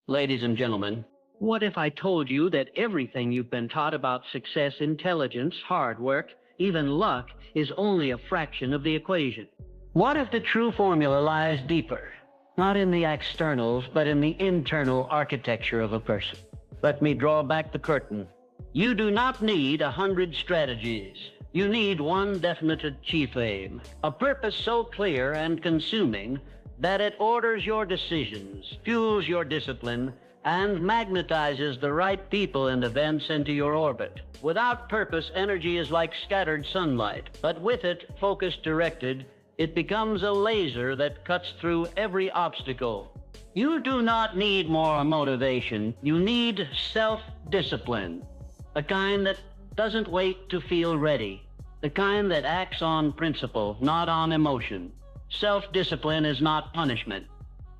Ladies and gentlemen, what if I told you that everything you've been taught about success, intelligence, hard work, even luck, is only a fraction of the equation? What if the true formula lies deeper, not in the externals, but in the internal architecture of a person? Let me draw back the curtain. You do not need 100 strategies. You need one definite chief aim, a purpose so clear and consuming that it orders your decisions, fuels your discipline, and magnetizes the right people and events into your orbit. Without purpose, energy is like scattered sunlight, but with it, focus directed, it becomes a laser that cuts through every obstacle. You do not need more motivation. You need self-discipline, the kind that doesn't wait to feel ready, the kind that acts on principle, not on emotion. Self-discipline is not punishment.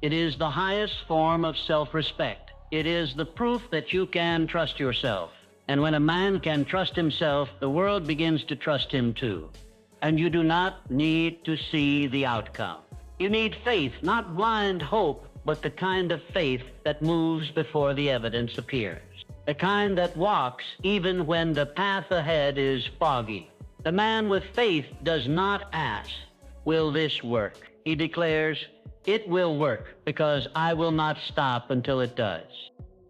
It is the highest form of self-respect. It is the proof that you can trust yourself. And when a man can trust himself, the world begins to trust him too. And you do not need to see the outcome. You need faith, not blind hope, but the kind of faith that moves before the evidence appears. The kind that walks even when the path ahead is foggy. The man with faith does not ask, "Will this work?" He declares, "It will work because I will not stop until it does."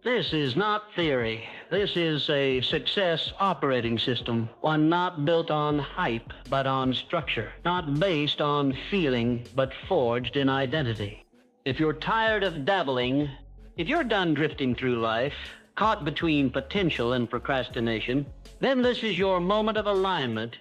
This is not theory. This is a success operating system, one not built on hype, but on structure, not based on feeling, but forged in identity. If you're tired of dabbling, if you're done drifting through life, caught between potential and procrastination, then this is your moment of alignment.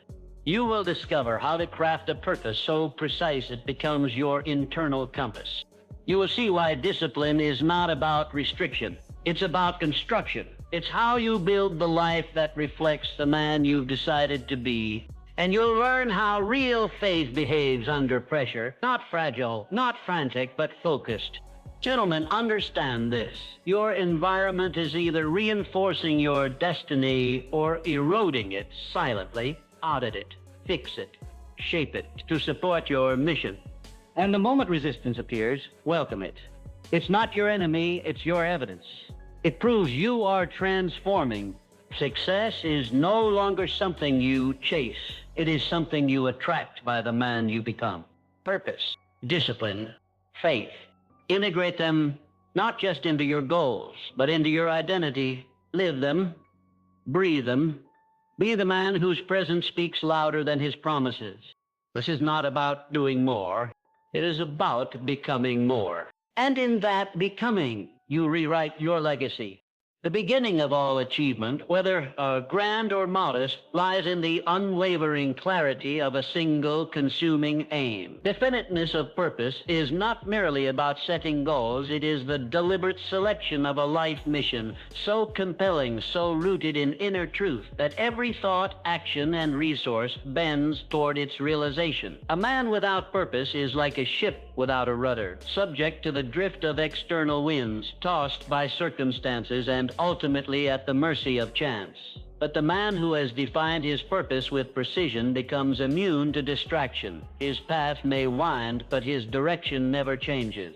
You will discover how to craft a purpose so precise it becomes your internal compass. You will see why discipline is not about restriction. It's about construction. It's how you build the life that reflects the man you've decided to be. And you'll learn how real faith behaves under pressure, not fragile, not frantic, but focused. Gentlemen, understand this. Your environment is either reinforcing your destiny or eroding it silently. Audit it, fix it, shape it to support your mission. And the moment resistance appears, welcome it. It's not your enemy, it's your evidence. It proves you are transforming. Success is no longer something you chase. It is something you attract by the man you become. Purpose, discipline, faith. Integrate them not just into your goals, but into your identity. Live them, breathe them. Be the man whose presence speaks louder than his promises. This is not about doing more. It is about becoming more. And in that becoming, you rewrite your legacy. The beginning of all achievement, whether grand or modest, lies in the unwavering clarity of a single consuming aim. Definiteness of purpose is not merely about setting goals, it is the deliberate selection of a life mission, so compelling, so rooted in inner truth, that every thought, action, and resource bends toward its realization. A man without purpose is like a ship without a rudder, subject to the drift of external winds, tossed by circumstances, and ultimately at the mercy of chance. But the man who has defined his purpose with precision becomes immune to distraction. His path may wind, but his direction never changes.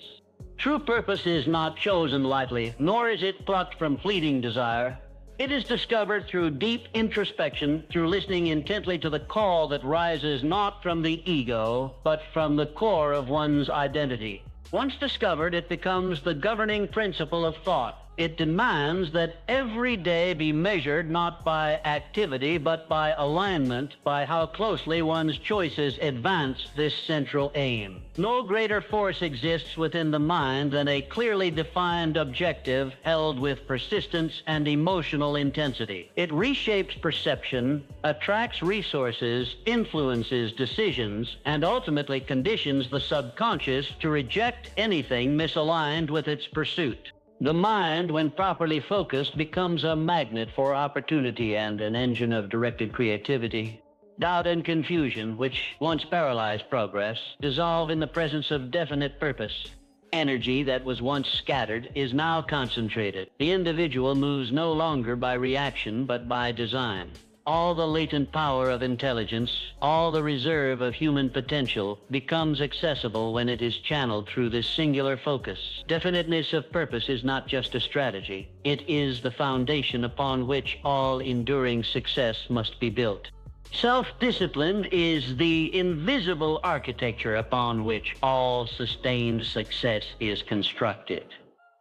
True purpose is not chosen lightly, nor is it plucked from fleeting desire. It is discovered through deep introspection, through listening intently to the call that rises not from the ego, but from the core of one's identity. Once discovered, it becomes the governing principle of thought. It demands that every day be measured not by activity, but by alignment, by how closely one's choices advance this central aim. No greater force exists within the mind than a clearly defined objective held with persistence and emotional intensity. It reshapes perception, attracts resources, influences decisions, and ultimately conditions the subconscious to reject anything misaligned with its pursuit. The mind, when properly focused, becomes a magnet for opportunity and an engine of directed creativity. Doubt and confusion, which once paralyzed progress, dissolve in the presence of definite purpose. Energy that was once scattered is now concentrated. The individual moves no longer by reaction, but by design. All the latent power of intelligence, all the reserve of human potential becomes accessible when it is channeled through this singular focus. Definiteness of purpose is not just a strategy. It is the foundation upon which all enduring success must be built. Self-discipline is the invisible architecture upon which all sustained success is constructed.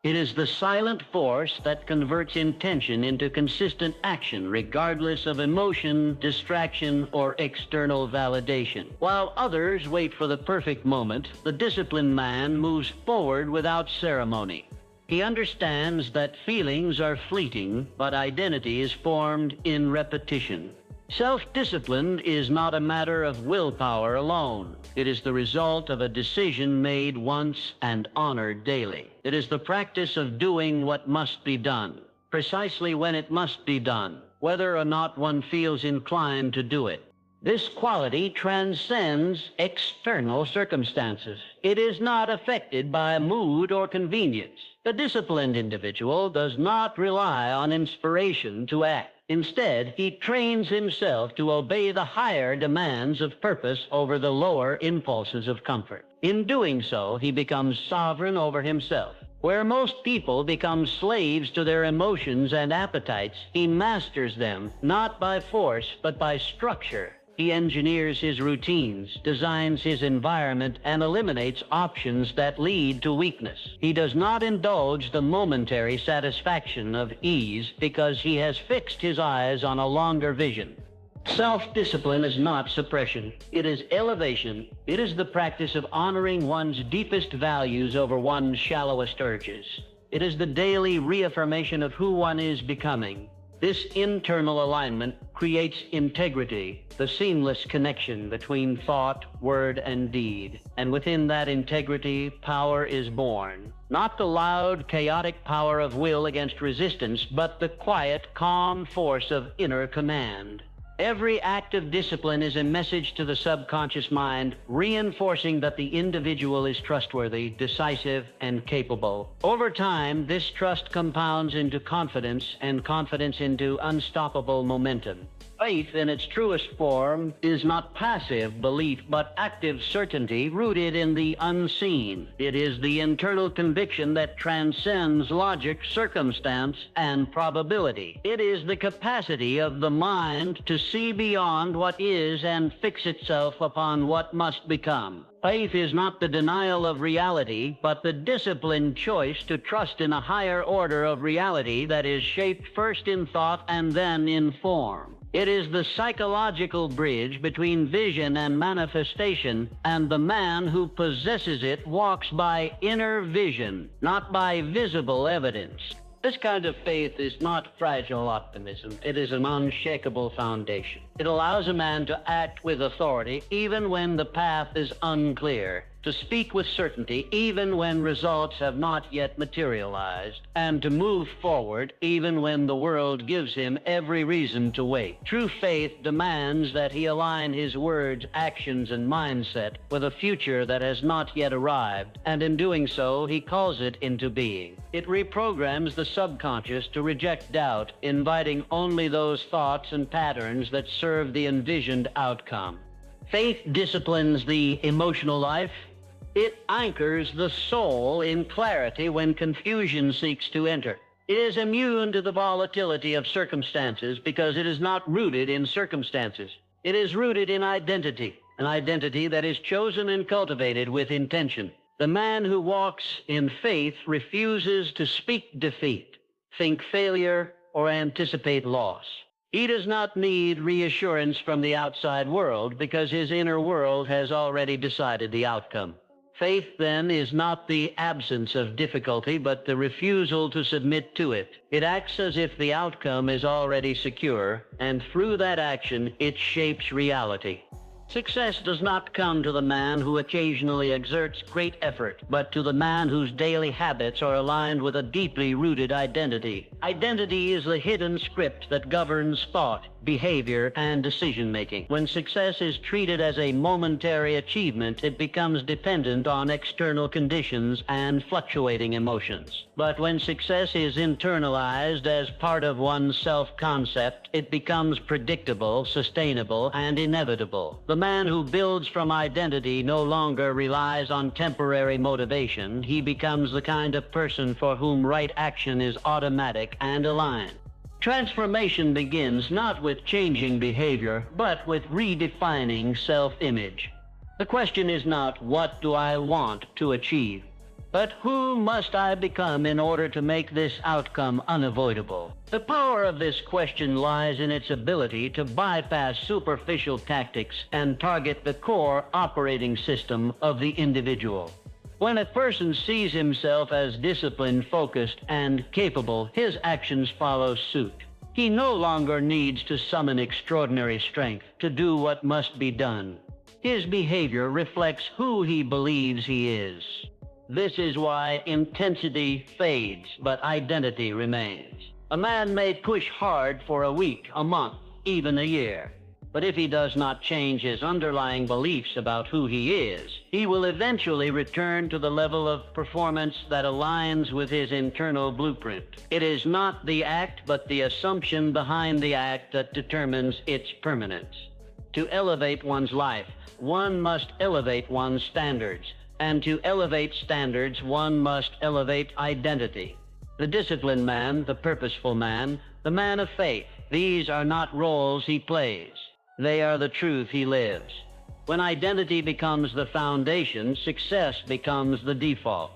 It is the silent force that converts intention into consistent action, regardless of emotion, distraction, or external validation. While others wait for the perfect moment, the disciplined man moves forward without ceremony. He understands that feelings are fleeting, but identity is formed in repetition. Self-discipline is not a matter of willpower alone. It is the result of a decision made once and honored daily. It is the practice of doing what must be done, precisely when it must be done, whether or not one feels inclined to do it. This quality transcends external circumstances. It is not affected by mood or convenience. The disciplined individual does not rely on inspiration to act. Instead, he trains himself to obey the higher demands of purpose over the lower impulses of comfort. In doing so, he becomes sovereign over himself. Where most people become slaves to their emotions and appetites, he masters them, not by force, but by structure. He engineers his routines, designs his environment, and eliminates options that lead to weakness. He does not indulge the momentary satisfaction of ease because he has fixed his eyes on a longer vision. Self-discipline is not suppression. It is elevation. It is the practice of honoring one's deepest values over one's shallowest urges. It is the daily reaffirmation of who one is becoming. This internal alignment creates integrity, the seamless connection between thought, word, and deed. And within that integrity, power is born. Not the loud, chaotic power of will against resistance, but the quiet, calm force of inner command. Every act of discipline is a message to the subconscious mind, reinforcing that the individual is trustworthy, decisive, and capable. Over time, this trust compounds into confidence, and confidence into unstoppable momentum. Faith, in its truest form, is not passive belief, but active certainty rooted in the unseen. It is the internal conviction that transcends logic, circumstance, and probability. It is the capacity of the mind to see beyond what is and fix itself upon what must become. Faith is not the denial of reality, but the disciplined choice to trust in a higher order of reality that is shaped first in thought and then in form. It is the psychological bridge between vision and manifestation, and the man who possesses it walks by inner vision, not by visible evidence. This kind of faith is not fragile optimism. It is an unshakable foundation. It allows a man to act with authority even when the path is unclear, to speak with certainty even when results have not yet materialized, and to move forward even when the world gives him every reason to wait. True faith demands that he align his words, actions, and mindset with a future that has not yet arrived, and in doing so, he calls it into being. It reprograms the subconscious to reject doubt, inviting only those thoughts and patterns that serve the envisioned outcome. Faith disciplines the emotional life. It anchors the soul in clarity when confusion seeks to enter. It is immune to the volatility of circumstances because it is not rooted in circumstances. It is rooted in identity, an identity that is chosen and cultivated with intention. The man who walks in faith refuses to speak defeat, think failure, or anticipate loss. He does not need reassurance from the outside world because his inner world has already decided the outcome. Faith, then, is not the absence of difficulty, but the refusal to submit to it. It acts as if the outcome is already secure, and through that action, it shapes reality. Success does not come to the man who occasionally exerts great effort, but to the man whose daily habits are aligned with a deeply rooted identity. Identity is the hidden script that governs thought, behavior, and decision-making. When success is treated as a momentary achievement, it becomes dependent on external conditions and fluctuating emotions. But when success is internalized as part of one's self-concept, it becomes predictable, sustainable, and inevitable. The man who builds from identity no longer relies on temporary motivation. He becomes the kind of person for whom right action is automatic and aligned. Transformation begins not with changing behavior, but with redefining self-image. The question is not, what do I want to achieve? But who must I become in order to make this outcome unavoidable? The power of this question lies in its ability to bypass superficial tactics and target the core operating system of the individual. When a person sees himself as disciplined, focused, and capable, his actions follow suit. He no longer needs to summon extraordinary strength to do what must be done. His behavior reflects who he believes he is. This is why intensity fades, but identity remains. A man may push hard for a week, a month, even a year. But if he does not change his underlying beliefs about who he is, he will eventually return to the level of performance that aligns with his internal blueprint. It is not the act, but the assumption behind the act that determines its permanence. To elevate one's life, one must elevate one's standards. And to elevate standards, one must elevate identity. The disciplined man, the purposeful man, the man of faith, these are not roles he plays. They are the truth he lives. When identity becomes the foundation, success becomes the default.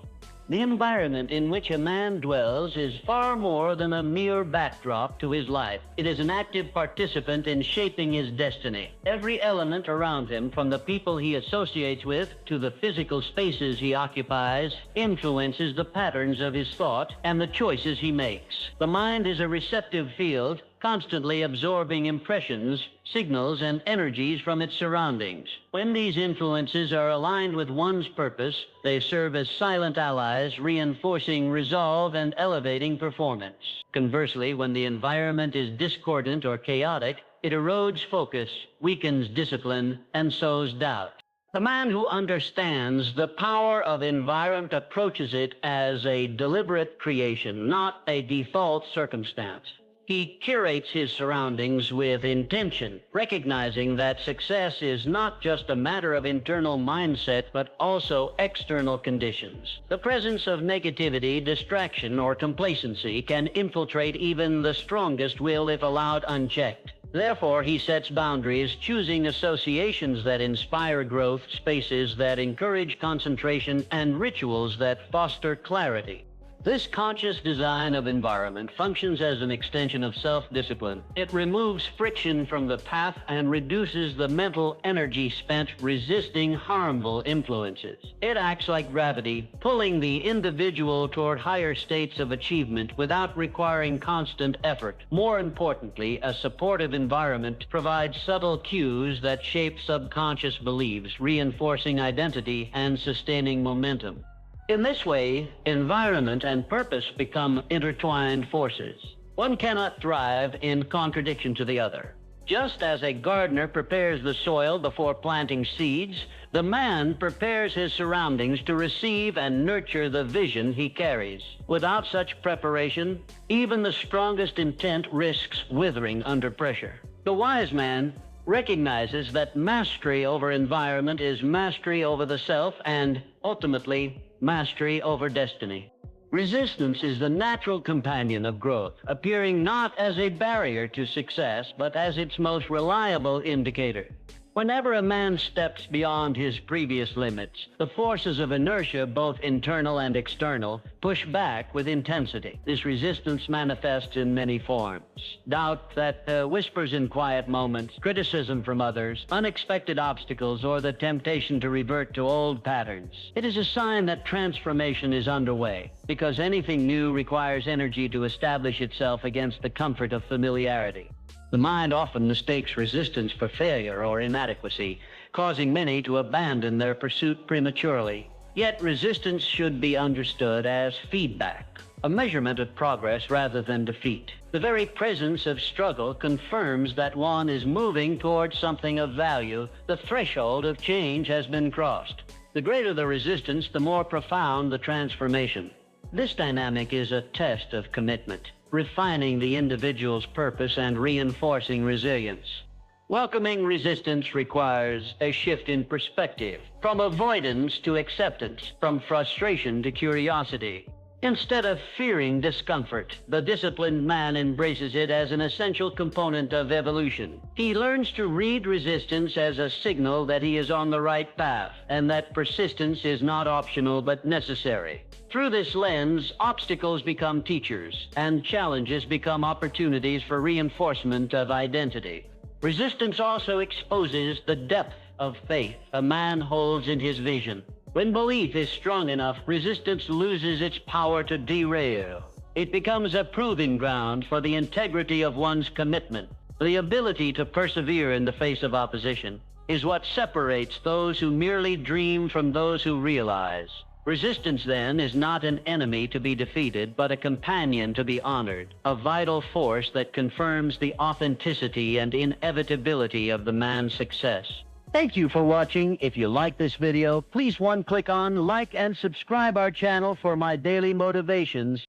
The environment in which a man dwells is far more than a mere backdrop to his life. It is an active participant in shaping his destiny. Every element around him, from the people he associates with to the physical spaces he occupies, influences the patterns of his thought and the choices he makes. The mind is a receptive field, constantly absorbing impressions, signals, and energies from its surroundings. When these influences are aligned with one's purpose, they serve as silent allies, reinforcing resolve and elevating performance. Conversely, when the environment is discordant or chaotic, it erodes focus, weakens discipline, and sows doubt. The man who understands the power of environment approaches it as a deliberate creation, not a default circumstance. He curates his surroundings with intention, recognizing that success is not just a matter of internal mindset, but also external conditions. The presence of negativity, distraction, or complacency can infiltrate even the strongest will if allowed unchecked. Therefore, he sets boundaries, choosing associations that inspire growth, spaces that encourage concentration, and rituals that foster clarity. This conscious design of environment functions as an extension of self-discipline. It removes friction from the path and reduces the mental energy spent resisting harmful influences. It acts like gravity, pulling the individual toward higher states of achievement without requiring constant effort. More importantly, a supportive environment provides subtle cues that shape subconscious beliefs, reinforcing identity and sustaining momentum. In this way, environment and purpose become intertwined forces. One cannot thrive in contradiction to the other. Just as a gardener prepares the soil before planting seeds, the man prepares his surroundings to receive and nurture the vision he carries. Without such preparation, even the strongest intent risks withering under pressure. The wise man recognizes that mastery over environment is mastery over the self and, ultimately, mastery over destiny. Resistance is the natural companion of growth, appearing not as a barrier to success, but as its most reliable indicator. Whenever a man steps beyond his previous limits, the forces of inertia, both internal and external, push back with intensity. This resistance manifests in many forms. Doubt that whispers in quiet moments, criticism from others, unexpected obstacles, or the temptation to revert to old patterns. It is a sign that transformation is underway, because anything new requires energy to establish itself against the comfort of familiarity. The mind often mistakes resistance for failure or inadequacy, causing many to abandon their pursuit prematurely. Yet resistance should be understood as feedback, a measurement of progress rather than defeat. The very presence of struggle confirms that one is moving towards something of value. The threshold of change has been crossed. The greater the resistance, the more profound the transformation. This dynamic is a test of commitment, refining the individual's purpose and reinforcing resilience. Welcoming resistance requires a shift in perspective, from avoidance to acceptance, from frustration to curiosity. Instead of fearing discomfort, the disciplined man embraces it as an essential component of evolution. He learns to read resistance as a signal that he is on the right path, and that persistence is not optional but necessary. Through this lens, obstacles become teachers, and challenges become opportunities for reinforcement of identity. Resistance also exposes the depth of faith a man holds in his vision. When belief is strong enough, resistance loses its power to derail. It becomes a proving ground for the integrity of one's commitment. The ability to persevere in the face of opposition is what separates those who merely dream from those who realize. Resistance, then, is not an enemy to be defeated, but a companion to be honored, a vital force that confirms the authenticity and inevitability of the man's success. Thank you for watching. If you like this video, please click on like and subscribe our channel for my daily motivations.